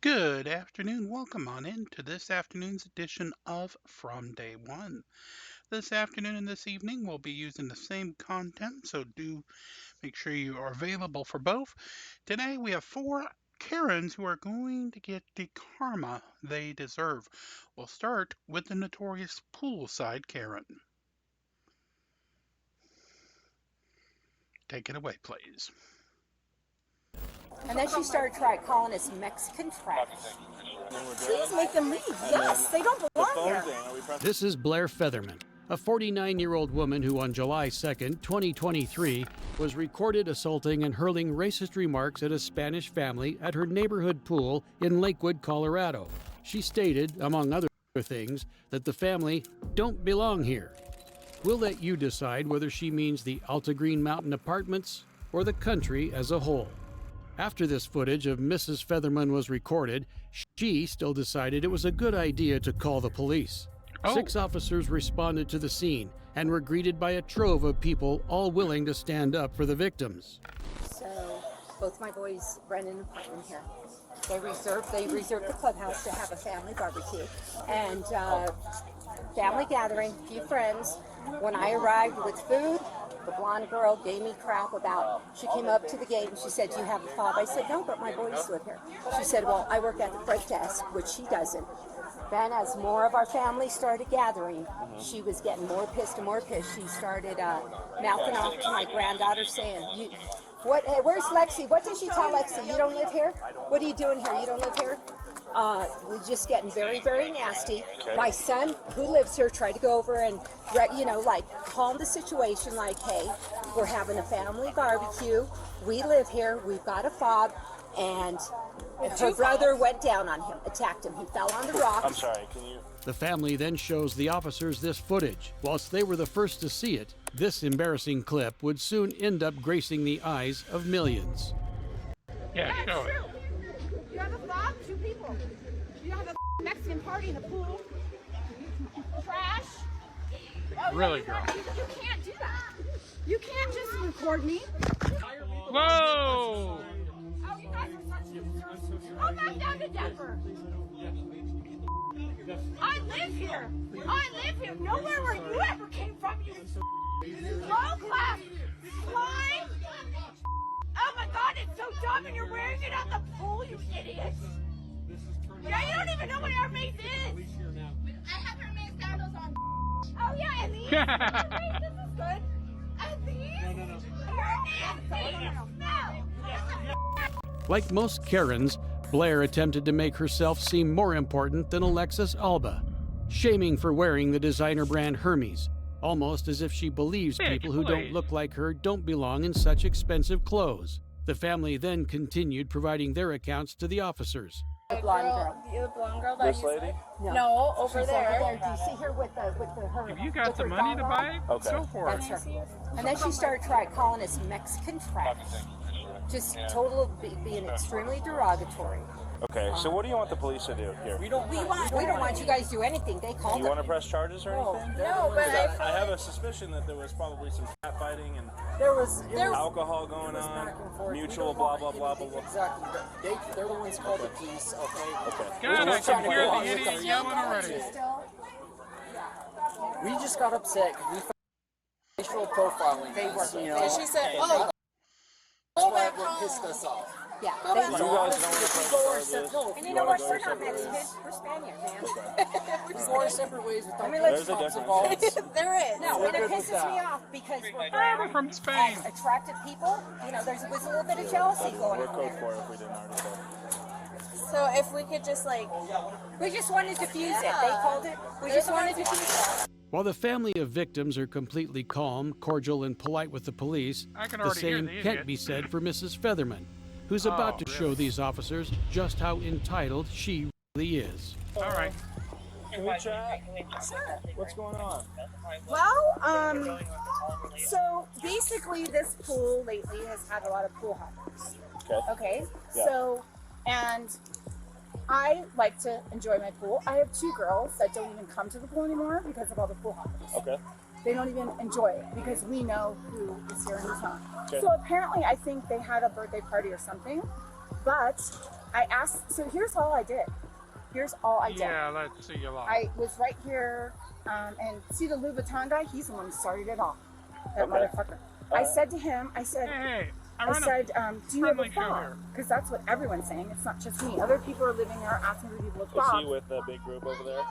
Good afternoon. Welcome on in to this afternoon's edition of From Day One. This afternoon and this evening, we'll be using the same content, so do make sure you are available for both. Today, we have four Karens who are going to get the karma they deserve. We'll start with the notorious poolside Karen. Take it away, please. And then she started calling us Mexican trash. Please make them leave. Yes, they don't belong here. This is Blair Featherman, a 49-year-old woman who on July 2nd, 2023, was recorded assaulting and hurling racist remarks at a Spanish family at her neighborhood pool in Lakewood, Colorado. She stated, among other things, that the family don't belong here. We'll let you decide whether she means the Alta Green Mountain Apartments or the country as a whole. After this footage of Mrs. Featherman was recorded, she still decided it was a good idea to call the police. 6 officers responded to the scene and were greeted by a trove of people all willing to stand up for the victims. So both my boys rent an apartment here. They reserved the clubhouse to have a family barbecue and family gathering, a few friends. When I arrived with food, the blonde girl gave me crap about, she came up to the gate and she said, "Do you have a fob?" I said, "No, but my boys live here." She said, "Well, I work at the front desk," which she doesn't. Then as more of our family started gathering, she was getting more pissed and more pissed. She started mouthing off to my granddaughter saying, hey, where's Lexi? What did she tell Lexi? You don't live here? What are you doing here? You don't live here? We're just getting very, very nasty. Okay. My son, who lives here, tried to go over and, calm the situation like, hey, we're having a family barbecue. We live here. We've got a fob. And her brother went down on him, attacked him. He fell on the rocks. I'm sorry, can you? The family then shows the officers this footage. Whilst they were the first to see it, this embarrassing clip would soon end up gracing the eyes of millions. Yeah, show it. You have a fob? 2 people. You have a Mexican party in the pool. Trash. Oh, Really, girl. You can't do that. You can't just record me. Whoa! Oh, you guys are such Go back down to Denver. I live here. Nowhere where you ever came from, you low class. Swine. Oh my God, it's so dumb and you're wearing it at the pool, you idiot. Yeah, you don't even know what Hermes is. I have Hermes sandals on. Oh yeah, and these? Hermes, this is good. And these? No. Like most Karens, Blair attempted to make herself seem more important than Alexis Alba, shaming for wearing the designer brand Hermes, almost as if she believes people who don't look like her don't belong in such expensive clothes. The family then continued providing their accounts to the officers. The blonde girl. The blonde girl that This lady? No, over She's there. over there. Do you see her with her? If you got with the her money to gown buy on? it, go for it. That's her. And then she started calling us Mexican trash. Just being extremely derogatory. Okay, so what do you want the police to do here? We don't want you guys to do anything. They Do called you them. want to press charges or anything? No, but I have a suspicion that there was probably some cat fighting and There was alcohol going on, mutual blah, blah, blah, blah, blah. Exactly. They're the ones called the police, okay? God, I can hear the idiot yelling already. We just got upset because we found racial profiling. They were. You know, and she said, that's what pissed us off. Yeah. You guys don't want to press charges. And you know what? We're not Mexican. We're Spaniard, man. We're going separate ways with our There's a difference. there is. No, and it pisses me off because we're I'm from Spain. attractive people. You know, there was a little bit of jealousy going We're on code there. for it if we didn't already say. So if we could just We just wanted to fuse it. They called it. We just wanted to fuse it. While the family of victims are completely calm, cordial, and polite with the police, I can the already hear same the idiot. can't be said for Mrs. Featherman, who's about to show these officers just how entitled she really is. All right. Can we chat? What's going on? Well, so basically this pool lately has had a lot of pool hoppers. Okay. Yeah. So, and I like to enjoy my pool. I have 2 girls that don't even come to the pool anymore because of all the pool hoppers. Okay. They don't even enjoy it because we know who is here in town. Okay. So apparently I think they had a birthday party or something, but I asked, so here's all I did. Here's all I did. Yeah, let's see a lot. I was right here, and see the Louis Vuitton guy? He's the one who started it off. That motherfucker. I said to him, I said, do you have a fob? Because that's what everyone's saying. It's not just me. Other people are living there asking for people with fobs. Is he with the big group over there?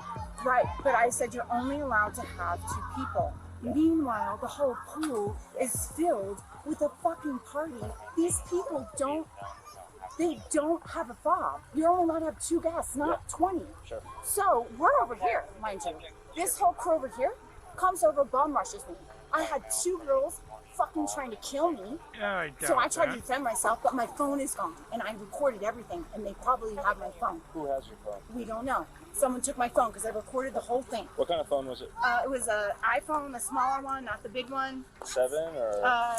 Right, but I said you're only allowed to have 2 people. Meanwhile, the whole pool is filled with a fucking party. These people don't have a fob. You're only allowed to have 2 guests, not 20. Sure. So we're over here, mind you. This whole crew over here comes over, bum rushes me. I had 2 girls fucking trying to kill me. So I tried to defend myself, but my phone is gone. And I recorded everything, and they probably have my phone. Who has your phone? We don't know. Someone took my phone because I recorded the whole thing. What kind of phone was it? It was an iPhone, the smaller one, not the big one. 7 or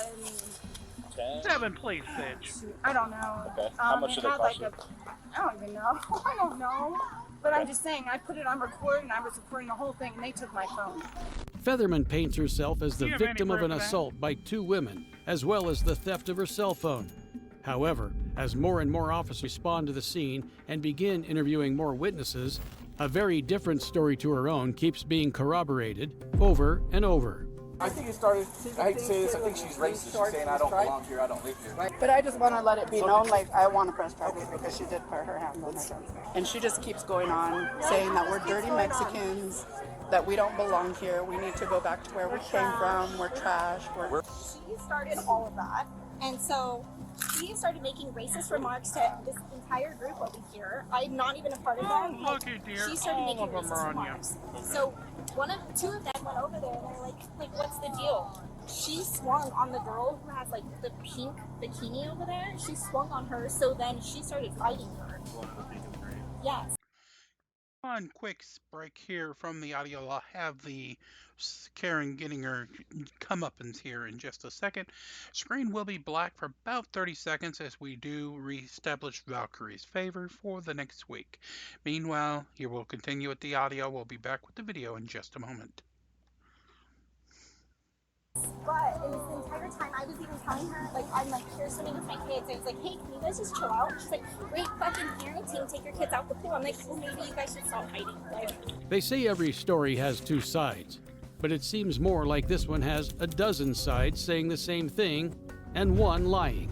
10? 7, please, bitch. I don't know. Okay. How much did it cost you? I don't even know. I don't know. But I'm just saying, I put it on record, and I was recording the whole thing, and they took my phone. Featherman paints herself as the victim of an assault by 2 women, as well as the theft of her cell phone. However, as more and more officers respond to the scene and begin interviewing more witnesses, a very different story to her own keeps being corroborated over and over. I think it started, I hate to say this, I think she's racist. She's saying I don't belong here, I don't live here. But I just want to let it be known, like, I want to press charges because she did put her hands on my son. And she just keeps going on saying that we're dirty Mexicans, that we don't belong here, we need to go back to where we came from, we're trash. She started all of that, and so she started making racist remarks to this entire group over here. I'm not even a part of them. She started making racist remarks. So 2 of them went over there and they're like, what's the deal? She swung on the girl who has like the pink bikini over there. She swung on her, so then she started fighting her. Yes. One quick break here from the audio. I'll have the Karen getting her comeuppance here in just a second. Screen will be black for about 30 seconds as we do reestablish Valkyrie's favor for the next week. Meanwhile, you will continue with the audio. We'll be back with the video in just a moment. But in this entire time, I was even telling her, like, I'm like, here's swimming with my kids. And it's like, hey, can you guys just chill out? She's like, great fucking parenting, take your kids out the pool. I'm like, well, maybe you guys should stop fighting. Like, They say every story has 2 sides, but it seems more like this one has a dozen sides saying the same thing and one lying.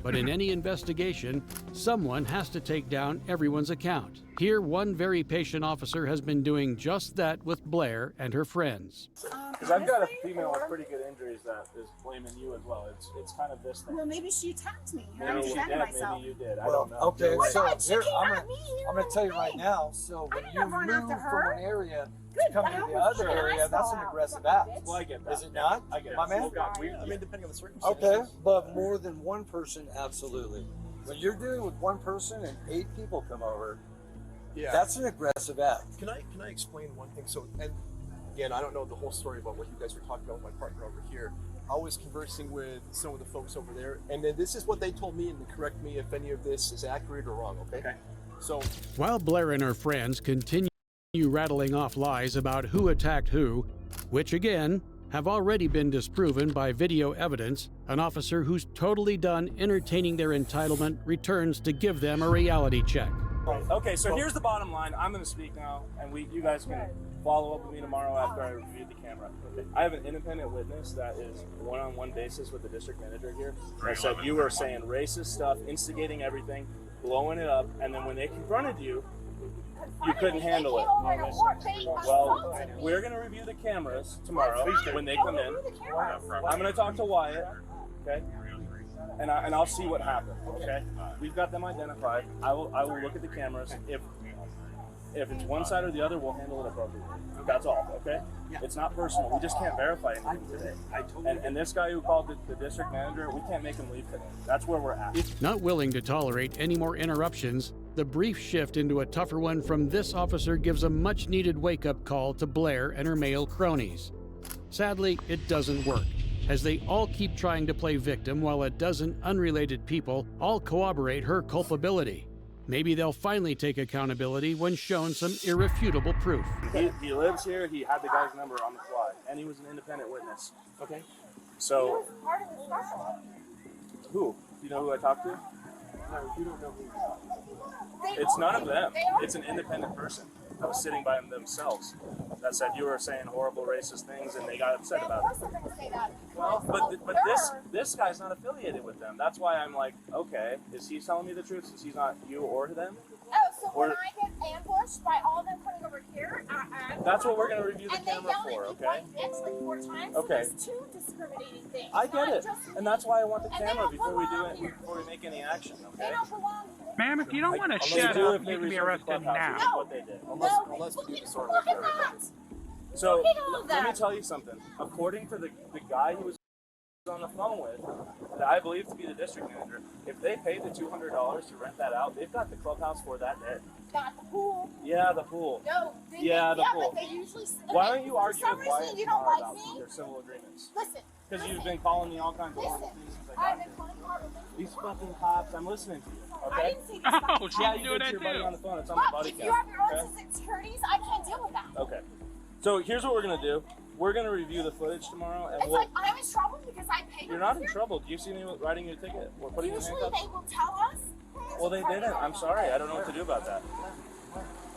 But in any investigation, someone has to take down everyone's account. Here, one very patient officer has been doing just that with Blair and her friends. Because I've got a female with pretty good injuries that is blaming you as well. It's kind of this thing. Well, maybe she attacked me. Maybe I'm you defending did, myself. maybe you did. I Well, don't know. okay, so here, came I'm at me, gonna tell you right now, so when didn't you run move after from her. one area Good, to come that to the was other my area, that's an fault. aggressive act. Well, I get that. Is it not? I get it. My man? Well, God, I mean, depending on the circumstances. Okay, but more than one person, absolutely. When you're dealing with one person and 8 people come over, Yeah. that's an aggressive act. Can I explain one thing? So, and again, I don't know the whole story about what you guys were talking about with my partner over here. I was conversing with some of the folks over there, and then this is what they told me, and correct me if any of this is accurate or wrong, okay? So, While Blair and her friends continue rattling off lies about who attacked who, which again have already been disproven by video evidence, an officer who's totally done entertaining their entitlement returns to give them a reality check. Right. Okay, so here's the bottom line. I'm going to speak now, and you guys can follow up with me tomorrow after I review the camera. Okay. I have an independent witness that is one-on-one basis with the district manager here. I said you were saying racist stuff, instigating everything, blowing it up, and then when they confronted you, you couldn't handle it. Well, we're going to review the cameras tomorrow when they come in. I'm going to talk to Wyatt, okay? And I'll see what happened, okay? We've got them identified. I will look at the cameras. If it's one side or the other, we'll handle it appropriately. That's all, okay? It's not personal. We just can't verify anything today. And this guy who called the district manager, we can't make him leave today. That's where we're at. Not willing to tolerate any more interruptions, the brief shift into a tougher one from this officer gives a much-needed wake-up call to Blair and her male cronies. Sadly, it doesn't work, as they all keep trying to play victim while a dozen unrelated people all corroborate her culpability. Maybe they'll finally take accountability when shown some irrefutable proof. He lives here. He had the guy's number on the fly, and he was an independent witness. Okay. So, who? Do you know who I talked to? No, you don't know who you're talking about. It's none of them. It's an independent person that was sitting by themselves that said you were saying horrible racist things, and they got upset about it. Of course they're going to say that. Well, but this guy's not affiliated with them. That's why I'm like, okay, is he telling me the truth since he's not you or them? Oh, so when I get ambushed by all of them coming over here, That's what we're going to review the and they camera yell for, at me okay? X like 4 times. Okay. So there's 2 discriminating things. I get it, Just and that's why I want the And they camera don't before we do belong it, here. before we make any action, They okay? don't belong here. Ma'am, if you don't want to Unless shut they do up, if they you can be reserve the arrested clubhouse, which is now. what they did. Unless look, we at, sort look of at that. So Look at all of let me that. tell you something. According to the guy who was on the phone with, that I believe to be the district manager, if they paid the $200 to rent that out, they've got the clubhouse for that day. Got the pool. Yeah, the pool. No, Yeah, the pool. but they usually. Why don't you argue For some with Wyatt reason, you don't tomorrow like about me. your civil agreements? Listen. Because you've been calling me all kinds of horrible Listen. things since I've I got been here. calling horrible things. These fucking cops, I'm listening to you, I okay? didn't say this. Oh, she's Yeah, you doing did to that your buddy on too. the phone. It's on the But buddy if cam. you have your own okay? insecurities, I can't deal with that. Okay. So here's what we're gonna do. We're gonna review the footage tomorrow, and It's like I'm in trouble because I paid. You're not in trouble. Do you see me writing your ticket? We're putting you in Usually handcuffs. they will tell us. Well, they didn't. I'm sorry. I don't know what to do about that.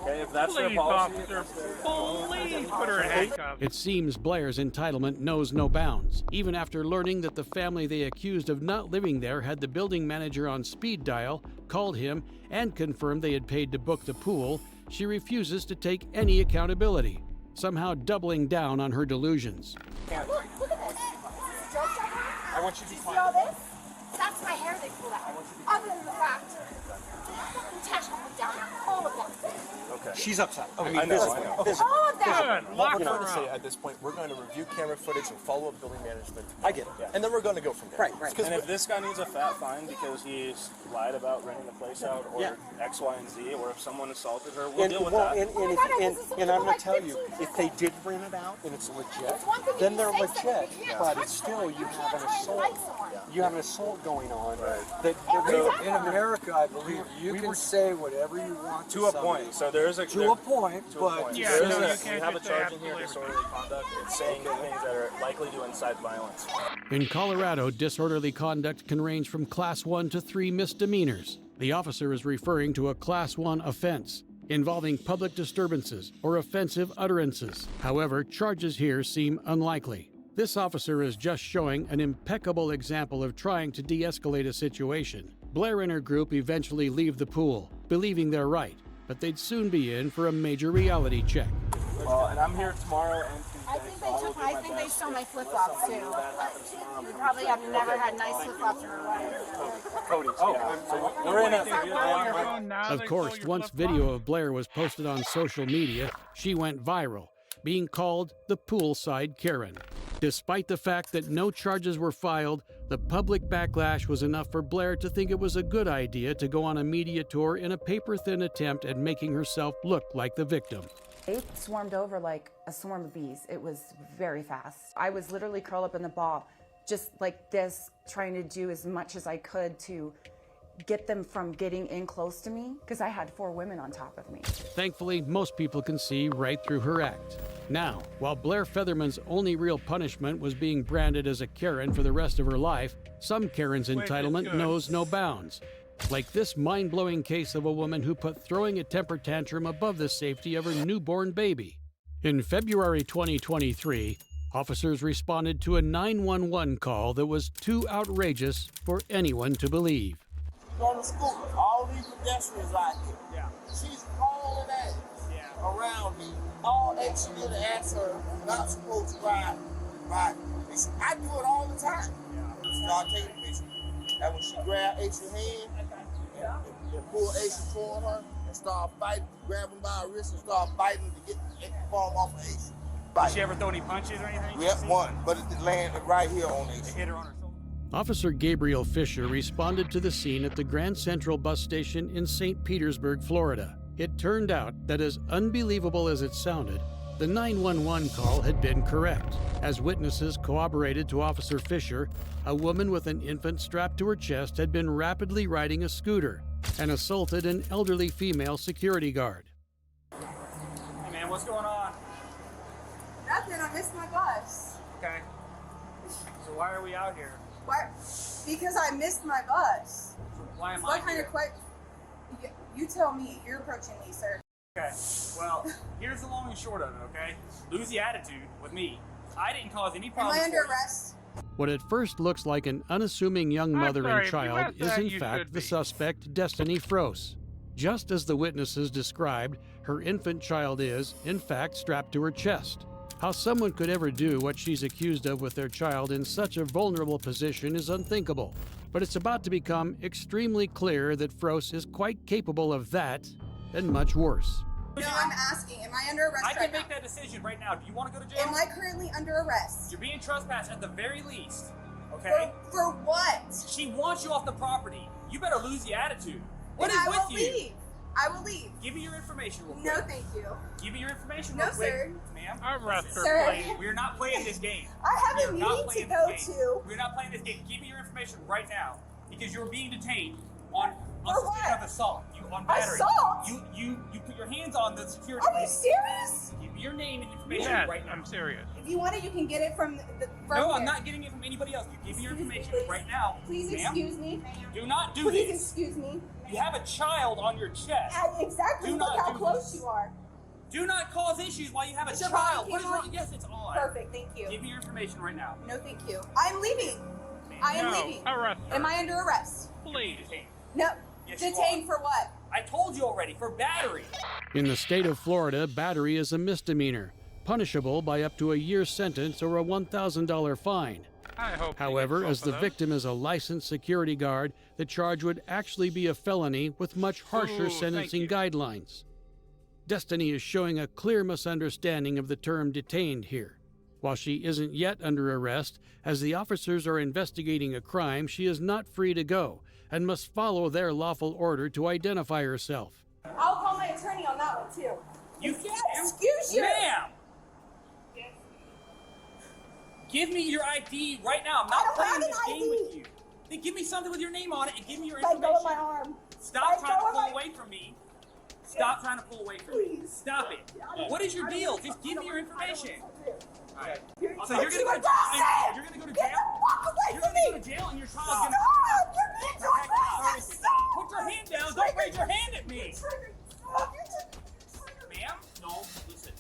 Okay, if that's their Please, policy. officer, please put her in handcuffs. It seems Blair's entitlement knows no bounds. Even after learning that the family they accused of not living there had the building manager on speed dial, called him, and confirmed they had paid to book the pool, she refuses to take any accountability, somehow doubling down on her delusions. Look at this. This is joke I want you to You be see all this? That's my hair they pulled out. Other than the fact, Tash put down all of that. Okay. She's upset. I mean, I know. physically. All of that. Good. What Lock we're her going to say up. at this point, we're going to review camera footage and follow up building management. I get it. Yeah. And then we're going to go from there. Right, right. Because And if this guy needs a fat fine because he's lied about renting the place out, or Yeah. X, Y, and Z, or if someone assaulted her, we'll And, deal with well, that. and, Oh and, my God, if, this is and I'm something going to tell like you, 15 if they did rent it out and it's legit, It's one thing then if they're you say something, legit. you can't But touch it's still, someone. you You have can't an try and like assault. someone. You have an assault going on. Right. That, Exactly. in America, I believe you can say whatever you want To a point. So there is a To a point, to a but point. Yeah, There is no, a- you we can't have a just say charge in here, absolutely. disorderly conduct. It's saying things that are likely to incite violence. In Colorado, disorderly conduct can range from Class 1 to 3 misdemeanors. The officer is referring to a Class 1 offense involving public disturbances or offensive utterances. However, charges here seem unlikely. This officer is just showing an impeccable example of trying to de-escalate a situation. Blair and her group eventually leave the pool, believing they're right, but they'd soon be in for a major reality check. And I'm here tomorrow and Tuesday. I think so will they took. do I my think they best. stole my flip flops too. That happens tomorrow. You probably have never had nice flip flops in your life. Cody's. Yeah. So we're in Stop blowing your a. phone now. Of They course, stole your once flip-flop. video of Blair was posted on social media, she went viral, being called the poolside Karen. Despite the fact that no charges were filed, the public backlash was enough for Blair to think it was a good idea to go on a media tour in a paper-thin attempt at making herself look like the victim. They swarmed over like a swarm of bees. It was very fast. I was literally curled up in the ball, just like this, trying to do as much as I could to get them from getting in close to me, because I had 4 women on top of me. Thankfully, most people can see right through her act. Now, while Blair Featherman's only real punishment was being branded as a Karen for the rest of her life, some Karen's entitlement good. knows no bounds. Like this mind-blowing case of a woman who put throwing a temper tantrum above the safety of her newborn baby. In February 2023, officers responded to a 911 call that was too outrageous for anyone to believe. On the school, all these pedestrians out here. Yeah. She's hauling ass around me. All that she did to ask her not supposed to ride. I do it all the time. Yeah. Start taking pictures. And when she grabbed Ace's hand and pulled Ace toward her and start fighting, grab him by her wrist and start fighting to get the palm off of Ace. Did she ever throw any punches or anything? Yep, one, but it landed right here on Ace. Hit her on her shoulder. Officer Gabriel Fisher responded to the scene at the Grand Central bus station in St. Petersburg, Florida. It turned out that, as unbelievable as it sounded, the 911 call had been correct. As witnesses corroborated to Officer Fisher, a woman with an infant strapped to her chest had been rapidly riding a scooter and assaulted an elderly female security guard. Hey man, what's going on? Nothing, I missed my bus. Okay. So why are we out here? Why? Because I missed my bus. Why am I What kind here? of question? You tell me. You're approaching me, sir. Okay, well, here's the long and short of it, okay? Lose the attitude with me. I didn't cause any Am problems. I under for you. arrest? What at first looks like an unassuming young mother sorry, and if you child asked is that, in you fact should the be. suspect, Destiny Froese. Just as the witnesses described, her infant child is, in fact, strapped to her chest. How someone could ever do what she's accused of with their child in such a vulnerable position is unthinkable. But it's about to become extremely clear that Froese is quite capable of that and much worse. No, I'm asking. Am I under arrest I can right make now? that decision right now. Do you want to go to jail? Am I currently under arrest? You're being trespassed at the very least, okay? For what? She wants you off the property. You better lose the attitude. What Then is I with will you? leave. I will leave. Give me your information real quick. No, thank you. Give me your information No, real quick. sir. Ma'am. Arrest her, Sir. please. We're not playing this game. I have a We are not meeting to playing go this game. to. We're not playing this game. Give me your information right now, because you're being detained on For suspicion what? of assault. You on battery. Assault? You put your hands on the security. Are you serious? Give me your name and information Yes, right now. I'm serious. If you want it, you can get it from No, here. I'm not getting it from anybody else. You give me your Excuse me, information please. right now. Please ma'am. excuse me. Do not do Please this. excuse me. You have a child on your chest. Exactly. Do Look not how do close this. you are. Do not cause issues while you have a Is your child. body What is cam wrong? on? Yes, it's on. Perfect. Thank you. Give me your information right now. No, thank you. I'm leaving. I am No, leaving. arrest her. Am I under arrest? Please. Detained. No. Yes, you Detained for what? I told you already, for battery. In the state of Florida, battery is a misdemeanor, punishable by up to a year's sentence or a $1,000 fine. I hope. However, as the victim. victim is a licensed security guard, the charge would actually be a felony with much harsher Ooh, sentencing thank you. guidelines. Destiny is showing a clear misunderstanding of the term detained here. While she isn't yet under arrest, as the officers are investigating a crime, she is not free to go and must follow their lawful order to identify herself. I'll call my attorney on that one too. You Excuse you. Ma'am! Give me your ID right now. I'm not I don't playing have this an game ID. with you. Then give me something with your name on it and give me your Let information. go of my arm. Stop Let trying to go of pull my- away from me. Stop trying to pull away from me. Please. Stop it. What is your deal? Just give me your information. Alright. You're So you're gonna go to aggressive. you're gonna go to Get jail? the fuck away You're from gonna go me. to jail and your child's Stop. gonna You're being too aggressive. Stop. put your hand down. Don't raise your hand at me. Stop. Ma'am? No, listen.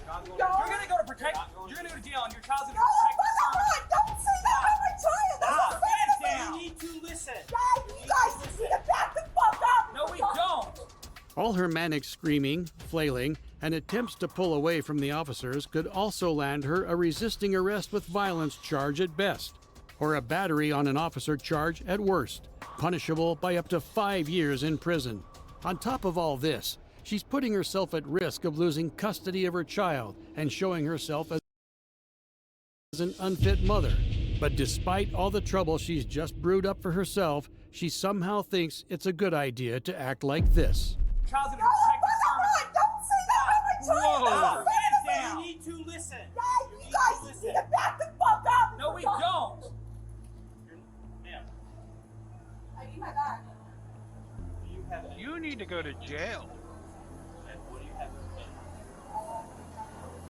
No. You're gonna go to protect you're gonna go to jail and your child's gonna No, protect fuck the on. Don't say that about my child. That's Stop. offensive. Down. You need to listen. God, you guys just need to back the fuck up. No, we don't. All her manic screaming, flailing, and attempts to pull away from the officers could also land her a resisting arrest with violence charge at best, or a battery on an officer charge at worst, punishable by up to 5 years in prison. On top of all this, she's putting herself at risk of losing custody of her child and showing herself as an unfit mother. But despite all the trouble she's just brewed up for herself, she somehow thinks it's a good idea to act like this. Child's gonna No, protect fuck the on. Don't say that about my child. Whoa. That's service. offensive. You need to listen. God, you guys just need to back the fuck up. No, we don't. Ma'am, I need my bag. do you have any? You need to go to jail.